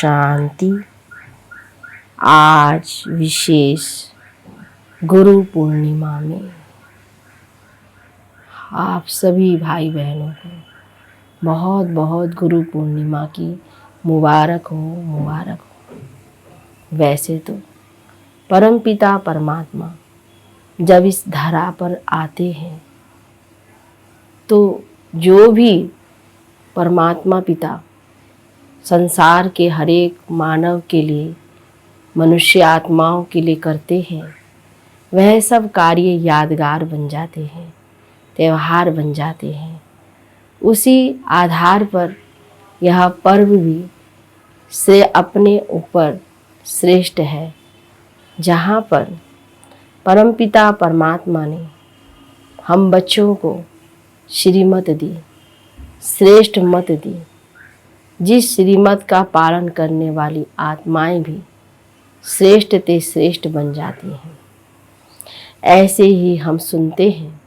शांति। आज विशेष गुरु पूर्णिमा में आप सभी भाई बहनों को बहुत बहुत गुरु पूर्णिमा की मुबारक हो, मुबारक हो। वैसे तो परमपिता परमात्मा जब इस धरा पर आते हैं तो जो भी परमात्मा पिता संसार के हर एक मानव के लिए, मनुष्य आत्माओं के लिए करते हैं, वह सब कार्य यादगार बन जाते हैं, त्यौहार बन जाते हैं। उसी आधार पर यह पर्व भी से अपने ऊपर श्रेष्ठ है, जहाँ पर परमपिता परमात्मा ने हम बच्चों को श्रीमत दी, श्रेष्ठ मत दी, जिस श्रीमत का पालन करने वाली आत्माएं भी श्रेष्ठ ते श्रेष्ठ बन जाती हैं। ऐसे ही हम सुनते हैं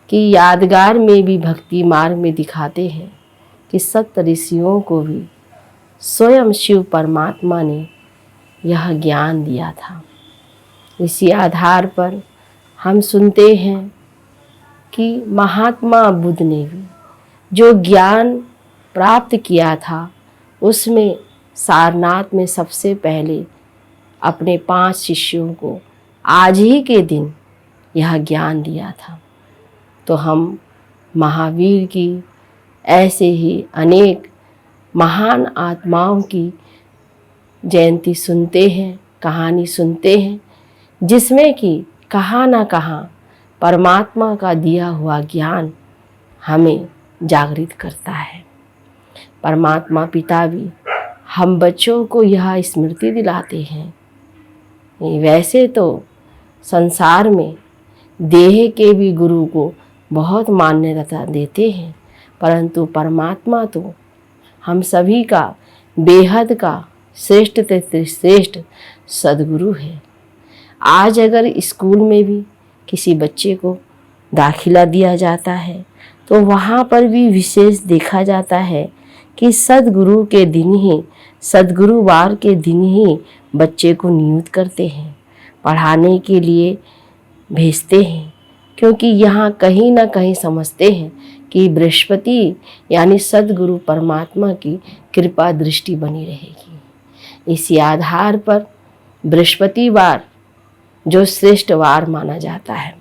कि यादगार में भी भक्ति मार्ग में दिखाते हैं कि सप्त ऋषियों को भी स्वयं शिव परमात्मा ने यह ज्ञान दिया था। इसी आधार पर हम सुनते हैं कि महात्मा बुद्ध ने भी जो ज्ञान प्राप्त किया था, उसमें सारनाथ में सबसे पहले अपने 5 शिष्यों को आज ही के दिन यह ज्ञान दिया था। तो हम महावीर की ऐसे ही अनेक महान आत्माओं की जयंती सुनते हैं, कहानी सुनते हैं, जिसमें कि कहाँ ना कहाँ परमात्मा का दिया हुआ ज्ञान हमें जागृत करता है। परमात्मा पिता भी हम बच्चों को यह स्मृति दिलाते हैं। वैसे तो संसार में देह के भी गुरु को बहुत मान्यता देते हैं, परंतु परमात्मा तो हम सभी का बेहद का श्रेष्ठ से श्रेष्ठ सद्गुरु है। आज अगर स्कूल में भी किसी बच्चे को दाखिला दिया जाता है तो वहाँ पर भी विशेष देखा जाता है कि सद्गुरु के दिन ही, सद्गुरुवार के दिन ही बच्चे को नियुक्त करते हैं, पढ़ाने के लिए भेजते हैं, क्योंकि यहाँ कहीं ना कहीं समझते हैं कि बृहस्पति यानी सद्गुरु परमात्मा की कृपा दृष्टि बनी रहेगी। इसी आधार पर बृहस्पतिवार जो श्रेष्ठ वार माना जाता है।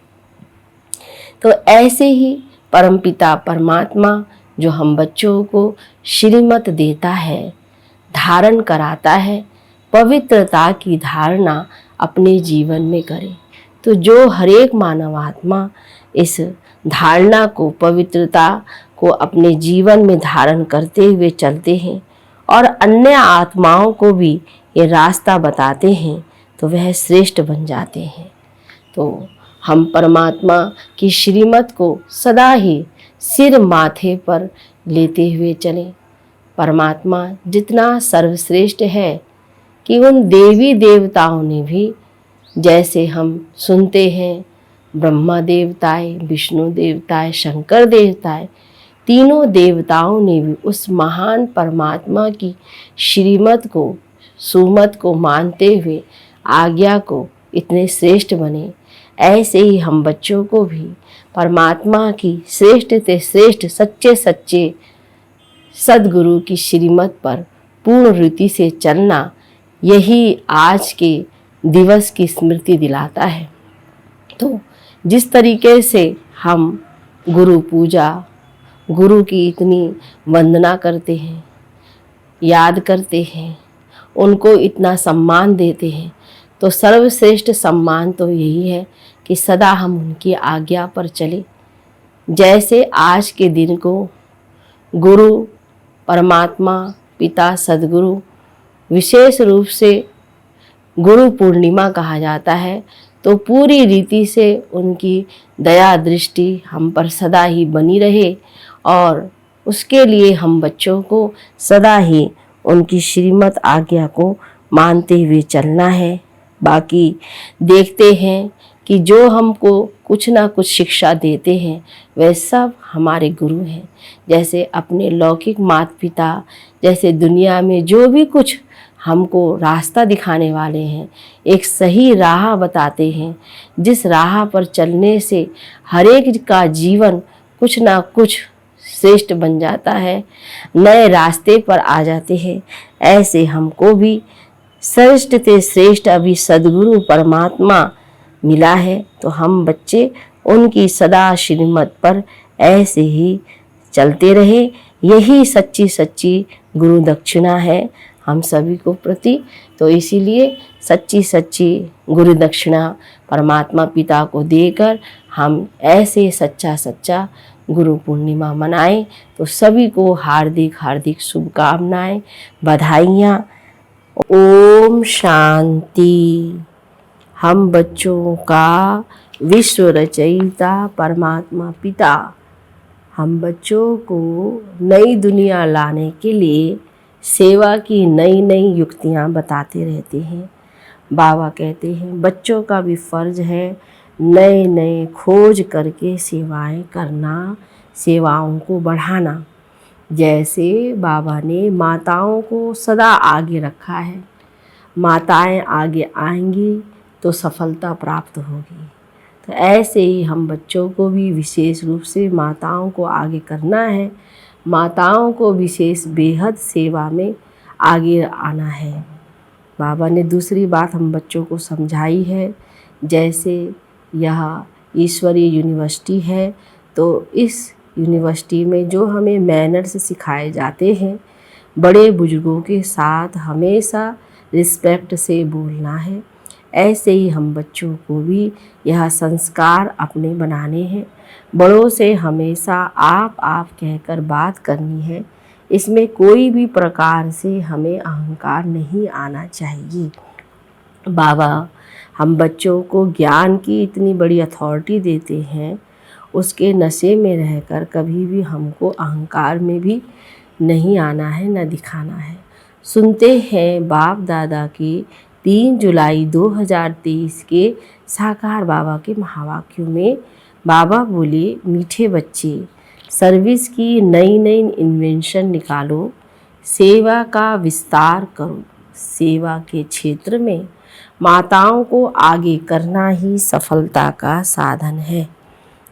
तो ऐसे ही परमपिता परमात्मा जो हम बच्चों को श्रीमत देता है, धारण कराता है, पवित्रता की धारणा अपने जीवन में करे। तो जो हर एक मानव आत्मा इस धारणा को, पवित्रता को अपने जीवन में धारण करते हुए चलते हैं और अन्य आत्माओं को भी ये रास्ता बताते हैं, तो वह श्रेष्ठ बन जाते हैं। तो हम परमात्मा की श्रीमत को सदा ही सिर माथे पर लेते हुए चलें। परमात्मा जितना सर्वश्रेष्ठ है कि उन देवी देवताओं ने भी, जैसे हम सुनते हैं ब्रह्मा देवताएं, विष्णु देवताएं, शंकर देवताएं, तीनों देवताओं ने भी उस महान परमात्मा की श्रीमत को, सुमत को मानते हुए आज्ञा को इतने श्रेष्ठ बने। ऐसे ही हम बच्चों को भी परमात्मा की श्रेष्ठ से श्रेष्ठ सच्चे सच्चे सद्गुरु की श्रीमत पर पूर्ण रीति से चलना, यही आज के दिवस की स्मृति दिलाता है। तो जिस तरीके से हम गुरु पूजा, गुरु की इतनी वंदना करते हैं, याद करते हैं, उनको इतना सम्मान देते हैं, तो सर्वश्रेष्ठ सम्मान तो यही है कि सदा हम उनकी आज्ञा पर चले। जैसे आज के दिन को गुरु परमात्मा पिता सद्गुरु विशेष रूप से गुरु पूर्णिमा कहा जाता है, तो पूरी रीति से उनकी दया दृष्टि हम पर सदा ही बनी रहे और उसके लिए हम बच्चों को सदा ही उनकी श्रीमत आज्ञा को मानते हुए चलना है। बाकी देखते हैं कि जो हमको कुछ ना कुछ शिक्षा देते हैं वे सब हमारे गुरु हैं। जैसे अपने लौकिक माता पिता, जैसे दुनिया में जो भी कुछ हमको रास्ता दिखाने वाले हैं, एक सही राह बताते हैं, जिस राह पर चलने से हर एक का जीवन कुछ ना कुछ श्रेष्ठ बन जाता है, नए रास्ते पर आ जाते हैं। ऐसे हमको भी श्रेष्ठ से श्रेष्ठ अभी सद्गुरु परमात्मा मिला है, तो हम बच्चे उनकी सदा श्रीमत पर ऐसे ही चलते रहे। यही सच्ची सच्ची गुरु दक्षिणा है हम सभी को प्रति। तो इसीलिए सच्ची सच्ची गुरु दक्षिणा परमात्मा पिता को देकर हम ऐसे सच्चा सच्चा गुरु पूर्णिमा मनाएं। तो सभी को हार्दिक हार्दिक शुभकामनाएं, बधाइयाँ। ओम शांति। हम बच्चों का विश्व रचयिता परमात्मा पिता हम बच्चों को नई दुनिया लाने के लिए सेवा की नई नई युक्तियाँ बताते रहते हैं। बाबा कहते हैं बच्चों का भी फर्ज है नए नए खोज करके सेवाएं करना, सेवाओं को बढ़ाना। जैसे बाबा ने माताओं को सदा आगे रखा है, माताएं आगे आएंगी तो सफलता प्राप्त होगी। तो ऐसे ही हम बच्चों को भी विशेष रूप से माताओं को आगे करना है, माताओं को विशेष बेहद सेवा में आगे आना है। बाबा ने दूसरी बात हम बच्चों को समझाई है, जैसे यह ईश्वरीय यूनिवर्सिटी है, तो इस यूनिवर्सिटी में जो हमें मैनर्स सिखाए जाते हैं, बड़े बुजुर्गों के साथ हमेशा रिस्पेक्ट से बोलना है। ऐसे ही हम बच्चों को भी यह संस्कार अपने बनाने हैं। बड़ों से हमेशा आप कहकर बात करनी है। इसमें कोई भी प्रकार से हमें अहंकार नहीं आना चाहिए। बाबा हम बच्चों को ज्ञान की इतनी बड़ी अथॉरिटी देते हैं, उसके नशे में रहकर कभी भी हमको अहंकार में भी नहीं आना है, न दिखाना है। सुनते हैं बाप दादा की 3 जुलाई 2023 के साकार बाबा के महावाक्यों में बाबा बोले, मीठे बच्चे सर्विस की नई नई इन्वेंशन निकालो, सेवा का विस्तार करो। सेवा के क्षेत्र में माताओं को आगे करना ही सफलता का साधन है।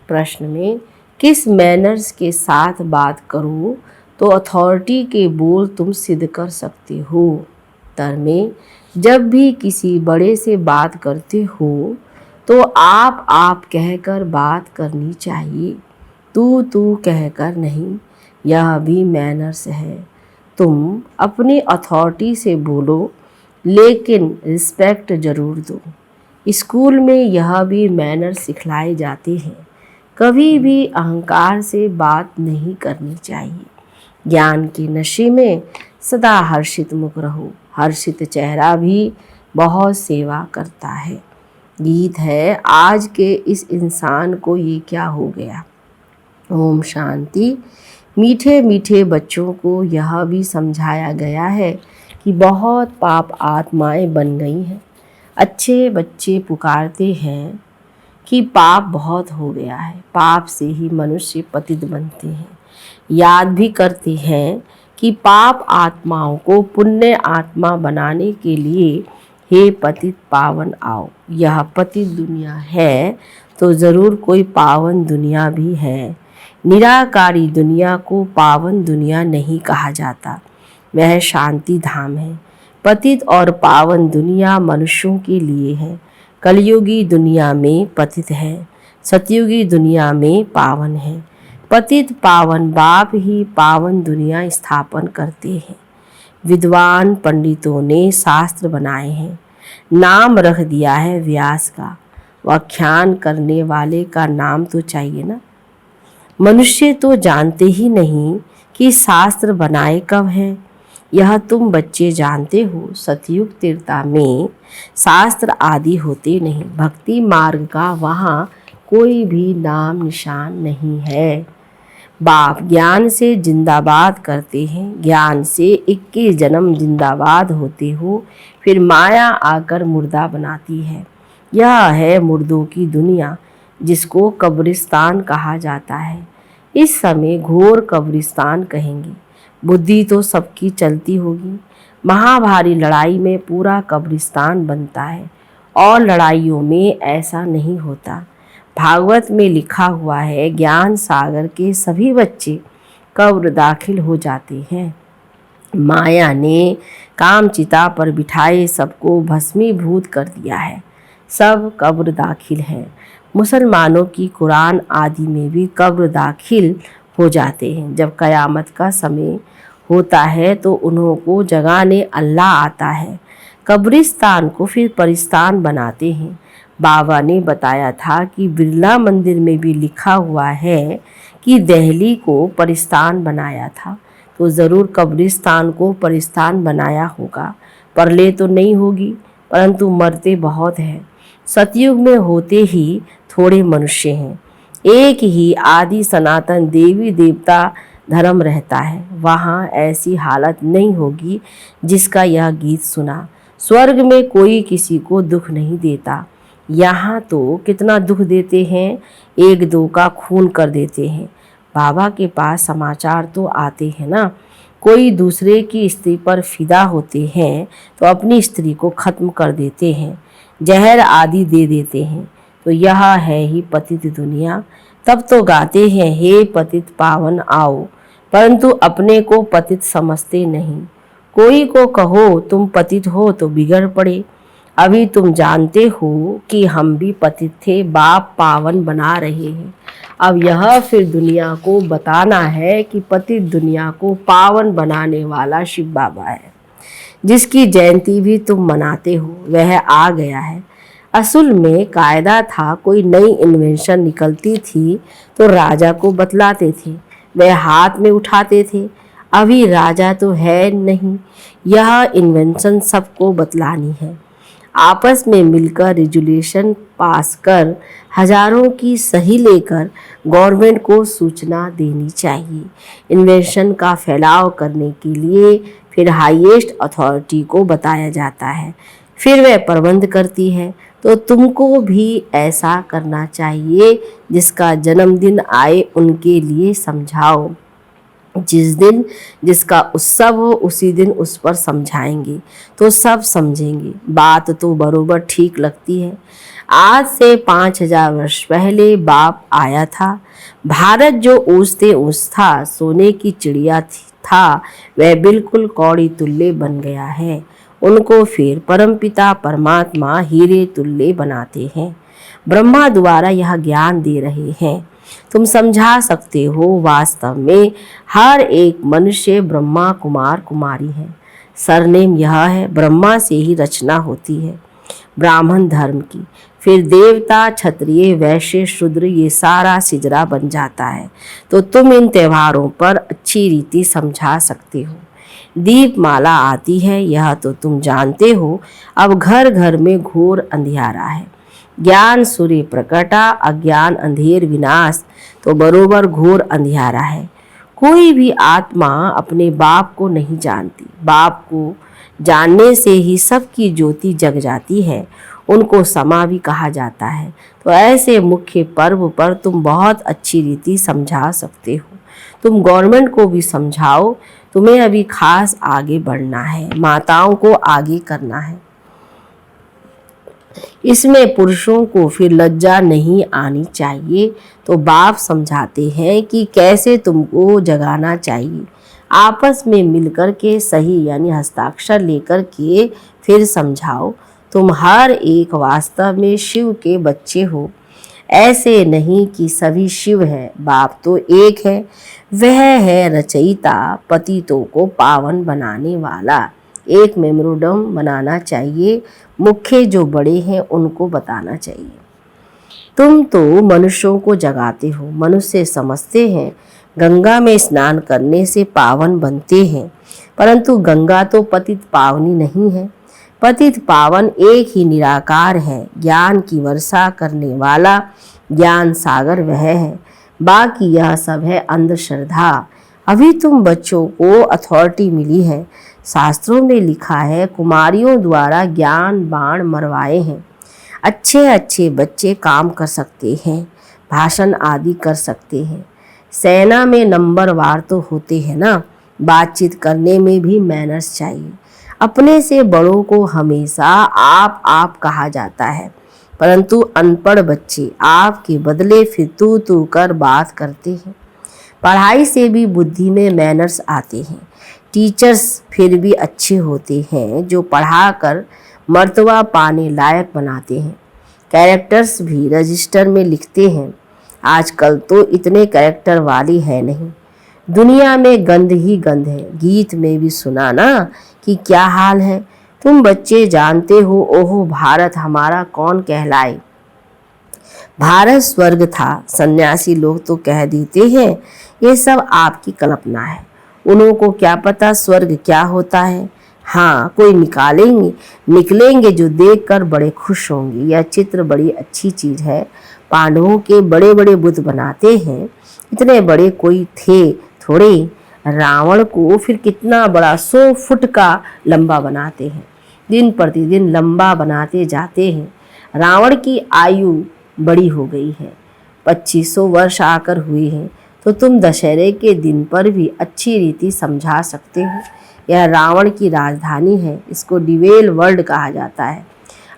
प्रश्न में किस मैनर्स के साथ बात करो तो अथॉरिटी के बोल तुम सिद्ध कर सकते हो। उत्तर में जब भी किसी बड़े से बात करते हो तो आप कहकर बात करनी चाहिए, तू कहकर नहीं। यह भी मैनर्स है। तुम अपनी अथॉरिटी से बोलो, लेकिन रिस्पेक्ट ज़रूर दो। स्कूल में यह भी मैनर्स सिखलाए जाते हैं। कभी भी अहंकार से बात नहीं करनी चाहिए। ज्ञान के नशे में सदा हर्षित मुख रहो। हर्षित चेहरा भी बहुत सेवा करता है। गीत है, आज के इस इंसान को ये क्या हो गया। ओम शांति। मीठे मीठे बच्चों को यह भी समझाया गया है कि बहुत पाप आत्माएं बन गई हैं। अच्छे बच्चे पुकारते हैं कि पाप बहुत हो गया है, पाप से ही मनुष्य पतित बनते हैं। याद भी करते हैं कि पाप आत्माओं को पुण्य आत्मा बनाने के लिए हे पतित पावन आओ। यह पतित दुनिया है तो ज़रूर कोई पावन दुनिया भी है। निराकारी दुनिया को पावन दुनिया नहीं कहा जाता, वह शांति धाम है। पतित और पावन दुनिया मनुष्यों के लिए है। कलयुगी दुनिया में पतित है, सतयुगी दुनिया में पावन है। पतित पावन बाप ही पावन दुनिया स्थापन करते हैं। विद्वान पंडितों ने शास्त्र बनाए हैं, नाम रख दिया है व्यास का। व्याख्यान करने वाले का नाम तो चाहिए ना। मनुष्य तो जानते ही नहीं कि शास्त्र बनाए कब है। यह तुम बच्चे जानते हो। सतयुग त्रेता में शास्त्र आदि होते नहीं। भक्ति मार्ग का वहाँ कोई भी नाम निशान नहीं है। बाप ज्ञान से जिंदाबाद करते हैं। ज्ञान से 21 जन्म जिंदाबाद होते हो, फिर माया आकर मुर्दा बनाती है। यह है मुर्दों की दुनिया, जिसको कब्रिस्तान कहा जाता है। इस समय घोर कब्रिस्तान कहेंगे। बुद्धि तो सबकी चलती होगी। महाभारी लड़ाई में पूरा कब्रिस्तान बनता है, और लड़ाइयों में ऐसा नहीं होता। भागवत में लिखा हुआ है, ज्ञान सागर के सभी बच्चे कब्र दाखिल हो जाते हैं। माया ने कामचिता पर बिठाए सबको भस्मीभूत कर दिया है। सब कब्र दाखिल है। मुसलमानों की कुरान आदि में भी कब्र दाखिल हो जाते हैं। जब कयामत का समय होता है तो उन्हों को जगाने अल्लाह आता है। कब्रिस्तान को फिर परिस्तान बनाते हैं। बाबा ने बताया था कि बिरला मंदिर में भी लिखा हुआ है कि दिल्ली को परिस्तान बनाया था, तो ज़रूर कब्रिस्तान को परिस्तान बनाया होगा। परले तो नहीं होगी, परंतु मरते बहुत हैं। सतयुग में होते ही थोड़े मनुष्य हैं। एक ही आदि सनातन देवी देवता धर्म रहता है। वहाँ ऐसी हालत नहीं होगी जिसका यह गीत सुना। स्वर्ग में कोई किसी को दुख नहीं देता। यहाँ तो कितना दुख देते हैं, एक दो का खून कर देते हैं। बाबा के पास समाचार तो आते हैं ना। कोई दूसरे की स्त्री पर फिदा होते हैं तो अपनी स्त्री को खत्म कर देते हैं, जहर आदि दे देते हैं। तो यह है ही पतित दुनिया। तब तो गाते हैं, हे पतित पावन आओ, परंतु अपने को पतित समझते नहीं। कोई को कहो तुम पतित हो तो बिगड़ पड़े। अभी तुम जानते हो कि हम भी पतित थे, बाप पावन बना रहे हैं। अब यह फिर दुनिया को बताना है कि पतित दुनिया को पावन बनाने वाला शिव बाबा है, जिसकी जयंती भी तुम मनाते हो। वह आ गया है। असल में कायदा था, कोई नई इन्वेंशन निकलती थी तो राजा को बतलाते थे, वह हाथ में उठाते थे। अभी राजा तो है नहीं, यह इन्वेंशन सबको बतलानी है। आपस में मिलकर रेजुलेशन पास कर हजारों की सही लेकर गवर्नमेंट को सूचना देनी चाहिए। इन्वेंशन का फैलाव करने के लिए फिर हाईएस्ट अथॉरिटी को बताया जाता है, फिर वह प्रबंध करती है। तो तुमको भी ऐसा करना चाहिए। जिसका जन्मदिन आए उनके लिए समझाओ। जिस दिन जिसका उत्सव हो उसी दिन उस पर समझाएंगे तो सब समझेंगे। बात तो बरोबर ठीक लगती है। आज से 5000 वर्ष पहले बाप आया था। भारत जो ऊँचते ऊँच था, सोने की चिड़िया था, वह बिल्कुल कौड़ी तुल्य बन गया है। उनको फिर परमपिता परमात्मा हीरे तुल्य बनाते हैं। ब्रह्मा द्वारा यह ज्ञान दे रहे हैं। तुम समझा सकते हो। वास्तव में हर एक मनुष्य ब्रह्मा कुमार कुमारी है। सरनेम यह है, ब्रह्मा से ही रचना होती है ब्राह्मण धर्म की, फिर देवता क्षत्रिय वैश्य शूद्र ये सारा सिजरा बन जाता है। तो तुम इन त्योहारों पर अच्छी रीति समझा सकते हो। दीपमाला आती है, यह तो तुम जानते हो। अब घर घर में घोर अंधियारा है। ज्ञान सूर्य प्रकटा, अज्ञान अंधेर विनाश, तो बरोबर घोर अंधियारा है। कोई भी आत्मा अपने बाप को नहीं जानती। बाप को जानने से ही सबकी ज्योति जग जाती है। उनको समा भी कहा जाता है। तो ऐसे मुख्य पर्व पर तुम बहुत अच्छी रीति समझा सकते हो। तुम गवर्नमेंट को भी समझाओ। तुम्हें अभी खास आगे बढ़ना है, माताओं को आगे करना है। इसमें पुरुषों को फिर लज्जा नहीं आनी चाहिए। तो बाप समझाते हैं कि कैसे तुमको जगाना चाहिए। आपस में मिलकर के सही यानी हस्ताक्षर लेकर के फिर समझाओ। तुम हर एक वास्तव में शिव के बच्चे हो। ऐसे नहीं कि सभी शिव है, बाप तो एक है। वह है रचयिता, पतितों को पावन बनाने वाला। एक मेमोरेंडम बनाना चाहिए। मुख्य जो बड़े हैं उनको बताना चाहिए। तुम तो मनुष्यों को जगाते हो। मनुष्य समझते हैं गंगा में स्नान करने से पावन बनते हैं, परंतु गंगा तो पतित पावनी नहीं है। पतित पावन एक ही निराकार है। ज्ञान की वर्षा करने वाला ज्ञान सागर वह है। बाकी यह सब है अंधश्रद्धा। अभी तुम बच्चों को अथॉरिटी मिली है। शास्त्रों में लिखा है, कुमारियों द्वारा ज्ञान बाण मरवाए हैं। अच्छे अच्छे बच्चे काम कर सकते हैं, भाषण आदि कर सकते हैं। सेना में नंबरवार तो होते हैं ना, बातचीत करने में भी मैनर्स चाहिए। अपने से बड़ों को हमेशा आप कहा जाता है, परंतु अनपढ़ बच्चे आप के बदले फिर तू कर बात करते हैं। पढ़ाई से भी बुद्धि में मैनर्स आते हैं। टीचर्स फिर भी अच्छे होते हैं जो पढ़ाकर मर्तबा पाने लायक बनाते हैं। कैरेक्टर्स भी रजिस्टर में लिखते हैं। आजकल तो इतने कैरेक्टर वाली है नहीं, दुनिया में गंद ही गंद है। गीत में भी सुना ना कि क्या हाल है। तुम बच्चे जानते हो, ओहो भारत हमारा कौन कहलाए। भारत स्वर्ग था, सन्यासी लोग तो कह देते हैं ये सब आपकी कल्पना है। उन्हों को क्या पता स्वर्ग क्या होता है। हाँ, कोई निकलेंगे जो देखकर बड़े खुश होंगे। यह चित्र बड़ी अच्छी चीज है। पांडवों के बड़े बड़े बुत बनाते हैं, इतने बड़े कोई थे थोड़े। रावण को फिर कितना बड़ा 100 फुट का लंबा बनाते हैं, दिन प्रतिदिन लंबा बनाते जाते हैं। रावण की आयु बड़ी हो गई है, 2500 वर्ष आकर हुए हैं, तो तुम दशहरे के दिन पर भी अच्छी रीति समझा सकते हो। यह रावण की राजधानी है, इसको डिवेल वर्ल्ड कहा जाता है।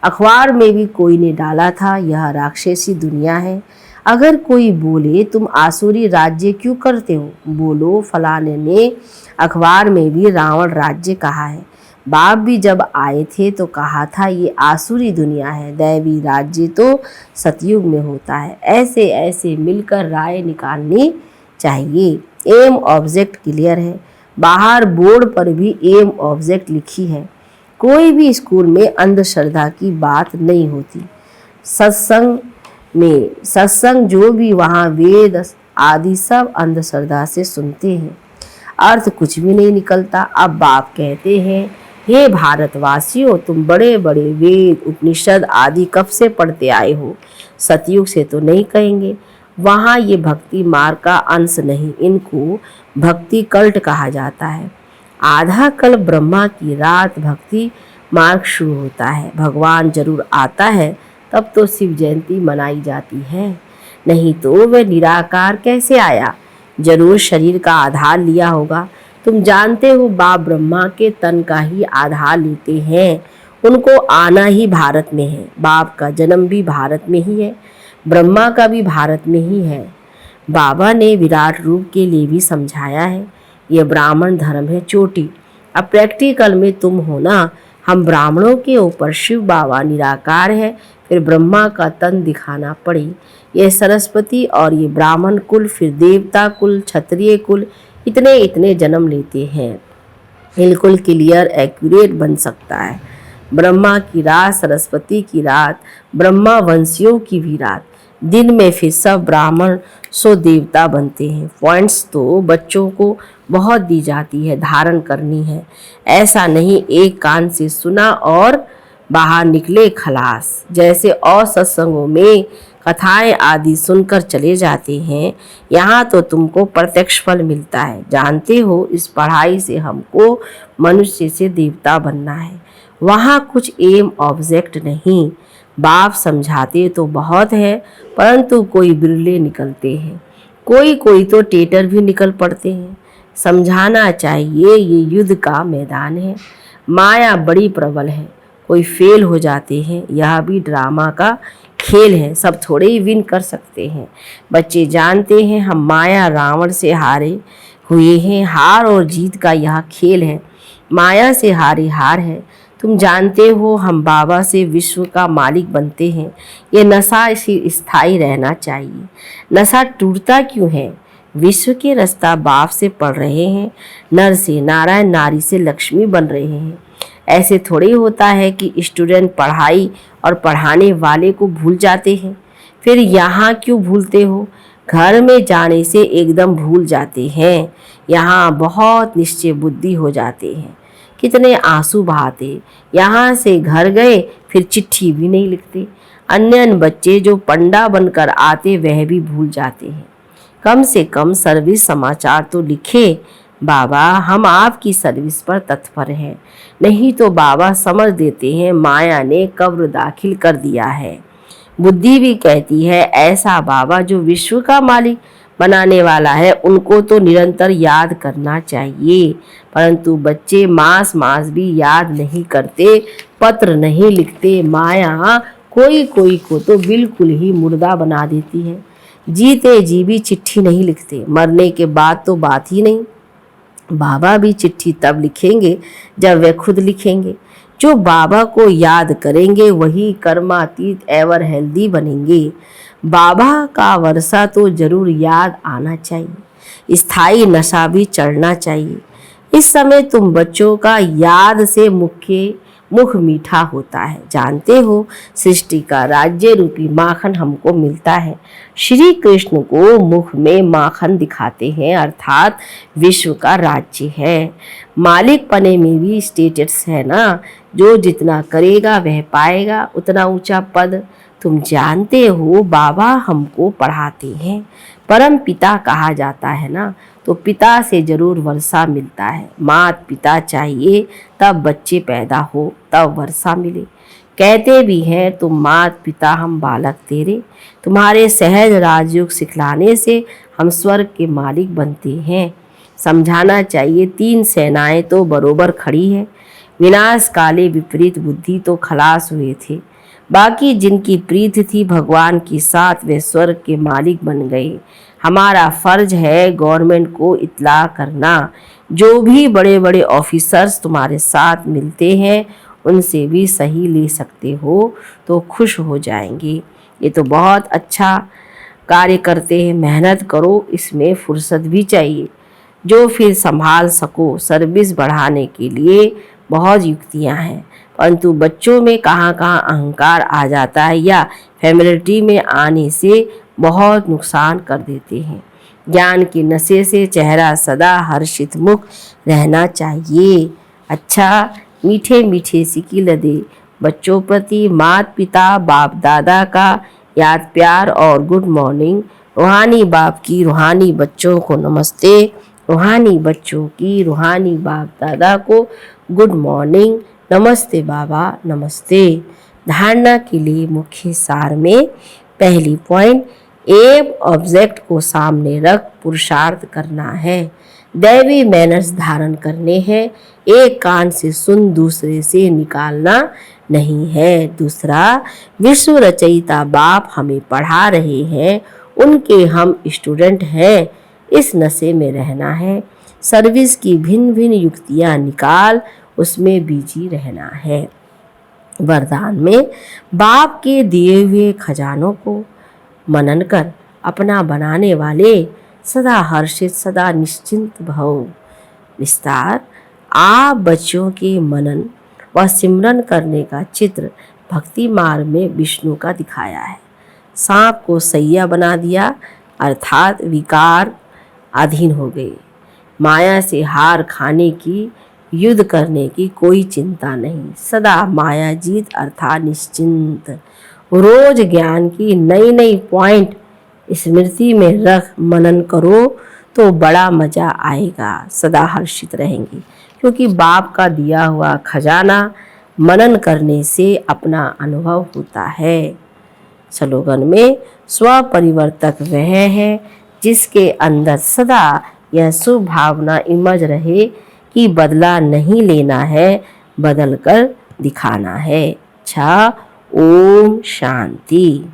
अखबार में भी कोई ने डाला था, यह राक्षसी दुनिया है। अगर कोई बोले तुम आसुरी राज्य क्यों करते हो, बोलो फलाने ने अखबार में भी रावण राज्य कहा है। बाप भी जब आए थे तो कहा था ये आसुरी दुनिया है, दैवी राज्य तो सतयुग में होता है। ऐसे ऐसे मिलकर राय निकालनी चाहिए। एम ऑब्जेक्ट क्लियर है, बाहर बोर्ड पर भी एम ऑब्जेक्ट लिखी है। कोई भी स्कूल में अंधश्रद्धा की बात नहीं होती। सत्संग जो भी वहाँ वेद आदि सब अंधश्रद्धा से सुनते हैं, अर्थ कुछ भी नहीं निकलता। अब बाप कहते हैं हे भारतवासियों, तुम बड़े बड़े वेद उपनिषद आदि कब से पढ़ते आए हो। सतयुग से तो नहीं कहेंगे, वहाँ ये भक्ति मार्ग का अंश नहीं, इनको भक्ति कल्ट कहा जाता है। आधा कल ब्रह्मा की रात भक्ति मार्ग शुरू होता है। भगवान जरूर आता है तब तो शिव जयंती मनाई जाती है, नहीं तो वह निराकार कैसे आया। जरूर शरीर का आधार लिया होगा। तुम जानते हो बाप ब्रह्मा के तन का ही आधार लेते हैं, उनको आना ही भारत में है। बाप का जन्म भी भारत में ही है, ब्रह्मा का भी भारत में ही है। बाबा ने विराट रूप के लिए भी समझाया है, यह ब्राह्मण धर्म है चोटी। अब प्रैक्टिकल में तुम हो ना, हम ब्राह्मणों के ऊपर शिव बाबा निराकार है, फिर ब्रह्मा का तन दिखाना पड़े। यह सरस्वती और ये ब्राह्मण कुल, फिर देवता कुल, क्षत्रिय कुल, इतने इतने जन्म लेते हैं। बिल्कुल क्लियर एक्यूरेट बन सकता है। ब्रह्मा की रात, सरस्वती की रात, ब्रह्मा वंशियों की भी रात। दिन में फिर सब ब्राह्मण सो देवता बनते हैं। पॉइंट्स तो बच्चों को बहुत दी जाती है, धारण करनी है। ऐसा नहीं एक कान से सुना और बाहर निकले खलास। जैसे और सत्संगों में कथाएं आदि सुनकर चले जाते हैं, यहाँ तो तुमको प्रत्यक्ष फल मिलता है। जानते हो इस पढ़ाई से हमको मनुष्य से देवता बनना है। वहाँ कुछ एम ऑब्जेक्ट नहीं। बाप समझाते तो बहुत है, परंतु कोई बिरले निकलते हैं, कोई कोई तो टेटर भी निकल पड़ते हैं। समझाना चाहिए ये युद्ध का मैदान है, माया बड़ी प्रबल है, कोई फेल हो जाते हैं। यह भी ड्रामा का खेल है, सब थोड़े ही विन कर सकते हैं। बच्चे जानते हैं हम माया रावण से हारे हुए हैं, हार और जीत का यह खेल है। माया से हारे हार है। तुम जानते हो हम बाबा से विश्व का मालिक बनते हैं। ये नशा इसी स्थायी रहना चाहिए। नशा टूटता क्यों है? विश्व के रास्ता बाप से पढ़ रहे हैं, नर से नारायण, नारी से लक्ष्मी बन रहे हैं। ऐसे थोड़ी होता है कि स्टूडेंट पढ़ाई और पढ़ाने वाले को भूल जाते हैं। फिर यहाँ क्यों भूलते हो? घर में जाने से एकदम भूल जाते हैं। यहाँ बहुत निश्चय बुद्धि हो जाते हैं। कितने आंसू बहाते, यहाँ से घर गए फिर चिट्ठी भी नहीं लिखते। अन्य बच्चे जो पंडा बनकर आते वह भी भूल जाते हैं। कम से कम सर्विस समाचार तो लिखे। बाबा हम आपकी सर्विस पर तत्पर हैं, नहीं तो बाबा समझ देते हैं माया ने कब्र दाखिल कर दिया है। बुद्धि भी कहती है ऐसा बाबा जो विश्व का मालिक बनाने वाला है उनको तो निरंतर याद करना चाहिए, परंतु बच्चे मास मास भी याद नहीं करते, पत्र नहीं लिखते। माया कोई कोई को तो बिल्कुल ही मुर्दा बना देती है। जीते जी भी चिट्ठी नहीं लिखते, मरने के बाद तो बात ही नहीं। बाबा भी चिट्ठी तब लिखेंगे जब वे खुद लिखेंगे। जो बाबा को याद करेंगे वही कर्मातीत एवर हेल्दी बनेंगे। बाबा का वर्षा तो जरूर याद आना चाहिए, स्थायी नशा भी चढ़ना चाहिए। इस समय तुम बच्चों का याद से मुख मीठा होता है। जानते हो सृष्टि का राज्य रूपी माखन हमको मिलता है। श्री कृष्ण को मुख में माखन दिखाते हैं, अर्थात विश्व का राज्य है। मालिक पने में भी स्टेटस है ना, जो जितना करेगा वह पाएगा उतना ऊंचा पद। तुम जानते हो बाबा हमको पढ़ाते हैं, परम पिता कहा जाता है ना, तो पिता से जरूर वर्षा मिलता है। मात पिता चाहिए तब बच्चे पैदा हो, तब वर्षा मिले। कहते भी हैं तुम मात पिता हम बालक तेरे, तुम्हारे सहज राजयोग सिखलाने से हम स्वर्ग के मालिक बनते हैं। समझाना चाहिए 3 सेनाएं तो बरोबर खड़ी है। विनाश काले विपरीत बुद्धि तो खलास हुए थे, बाकी जिनकी प्रीति थी भगवान के साथ वे स्वर्ग के मालिक बन गए। हमारा फर्ज है गवर्नमेंट को इत्तला करना। जो भी बड़े बड़े ऑफिसर्स तुम्हारे साथ मिलते हैं उनसे भी सही ले सकते हो तो खुश हो जाएंगे। ये तो बहुत अच्छा कार्य करते हैं, मेहनत करो, इसमें फुर्सत भी चाहिए। जो फिर संभाल सको, सर्विस बढ़ाने के लिए बहुत युक्तियां हैं, परंतु बच्चों में कहाँ कहाँ अहंकार आ जाता है या फैमिलिटी में आने से बहुत नुकसान कर देते हैं। ज्ञान के नशे से चेहरा सदा हर्षित मुख रहना चाहिए। अच्छा मीठे मीठे सिकिल दे बच्चों प्रति माता पिता बाप दादा का याद प्यार और गुड मॉर्निंग। रूहानी बाप की रूहानी बच्चों को नमस्ते, रूहानी बच्चों की रूहानी बाप दादा को गुड मॉर्निंग। नमस्ते बाबा नमस्ते। धारणा के लिए मुख्य सार में पहली पॉइंट, एम ऑब्जेक्ट को सामने रख पुरुषार्थ करना है। दैवी मैनर्स धारण करने हैं, एक कान से सुन दूसरे से निकालना नहीं है। दूसरा, विश्व रचयिता बाप हमें पढ़ा रहे हैं, उनके हम स्टूडेंट हैं, इस नशे में रहना है। सर्विस की भिन्न भिन्न युक्तियां निकाल, उसमें बिजी रहना है। वरदान में बाप के दिए हुए खजानों को मनन कर अपना बनाने वाले सदा हर्षित सदा निश्चिंत भव। विस्तार, आप बच्चों के मनन व सिमरन करने का चित्र भक्ति मार्ग में विष्णु का दिखाया है। सांप को सैया बना दिया, अर्थात विकार अधीन हो गए। माया से हार खाने की, युद्ध करने की कोई चिंता नहीं, सदा माया जीत अर्थात निश्चिंत। रोज ज्ञान की नई नई पॉइंट स्मृति में रख मनन करो तो बड़ा मजा आएगा, सदा हर्षित रहेंगे, क्योंकि बाप का दिया हुआ खजाना मनन करने से अपना अनुभव होता है। स्लोगन में स्व परिवर्तक वह है जिसके अंदर सदा यह शुभ भावना इमज रहे कि बदला नहीं लेना है, बदल कर दिखाना है। अच्छा, ओम शांति।